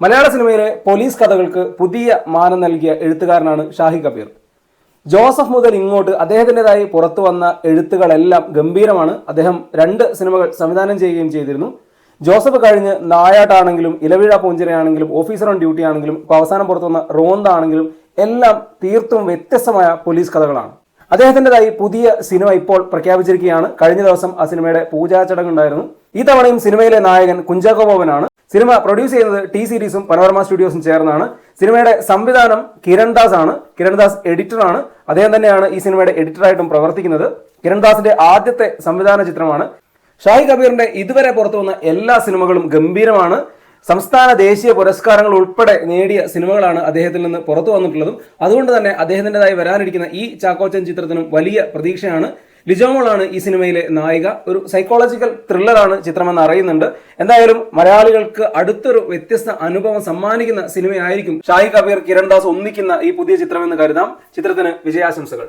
മലയാള സിനിമയിലെ പോലീസ് കഥകൾക്ക് പുതിയ മാനം നൽകിയ എഴുത്തുകാരനാണ് ഷാഹി കബീർ. ജോസഫ് മുതൽ ഇങ്ങോട്ട് അദ്ദേഹത്തിൻ്റെതായി പുറത്തു വന്ന എഴുത്തുകളെല്ലാം ഗംഭീരമാണ്. അദ്ദേഹം 2 സിനിമകൾ സംവിധാനം ചെയ്യുകയും ചെയ്തിരുന്നു. ജോസഫ് കഴിഞ്ഞ് നായാട്ടാണെങ്കിലും ഇലവീഴ പൂഞ്ചിരയാണെങ്കിലും ഓഫീസർ ഓൺ ഡ്യൂട്ടി ആണെങ്കിലും ഇപ്പോൾ അവസാനം പുറത്തു വന്ന റോന്ത ആണെങ്കിലും എല്ലാം തീർത്തും വ്യത്യസ്തമായ പോലീസ് കഥകളാണ്. അദ്ദേഹത്തിൻ്റെതായി പുതിയ സിനിമ ഇപ്പോൾ പ്രഖ്യാപിച്ചിരിക്കുകയാണ്. കഴിഞ്ഞ ദിവസം ആ സിനിമയുടെ പൂജാ ചടങ്ങുണ്ടായിരുന്നു. ഈ തവണയും സിനിമയിലെ നായകൻ കുഞ്ചാക്കോ ബോബനാണ്. സിനിമ പ്രൊഡ്യൂസ് ചെയ്യുന്നത് ടി സീരീസും പനോരമ സ്റ്റുഡിയോസും ചേർന്നാണ്. സിനിമയുടെ സംവിധാനം കിരൺദാസ് ആണ്. കിരൺദാസ് എഡിറ്ററാണ്. അദ്ദേഹം തന്നെയാണ് ഈ സിനിമയുടെ എഡിറ്ററായിട്ടും പ്രവർത്തിക്കുന്നത്. കിരൺദാസിന്റെ ആദ്യത്തെ സംവിധാന ചിത്രമാണ്. ഷാഹി കബീറിന്റെ ഇതുവരെ പുറത്തു വന്ന എല്ലാ സിനിമകളും ഗംഭീരമാണ്. സംസ്ഥാന ദേശീയ പുരസ്കാരങ്ങൾ ഉൾപ്പെടെ നേടിയ സിനിമകളാണ് അദ്ദേഹത്തിൽ നിന്ന് പുറത്തു വന്നിട്ടുള്ളതും. അതുകൊണ്ട് തന്നെ അദ്ദേഹത്തിൻ്റെതായി വരാനിരിക്കുന്ന ഈ ചാക്കോച്ചൻ ചിത്രത്തിനും വലിയ പ്രതീക്ഷയാണ്. ലിജോമോളാണ് ഈ സിനിമയിലെ നായിക. ഒരു സൈക്കോളജിക്കൽ ത്രില്ലറാണ് ചിത്രമെന്ന് അറിയുന്നുണ്ട്. എന്തായാലും മലയാളികൾക്ക് അടുത്തൊരു വ്യത്യസ്ത അനുഭവം സമ്മാനിക്കുന്ന സിനിമയായിരിക്കും ഷാഹി കബീർ കിരൺദാസ് ഒന്നിക്കുന്ന ഈ പുതിയ ചിത്രമെന്ന് കരുതാം. ചിത്രത്തിന് വിജയാശംസകൾ.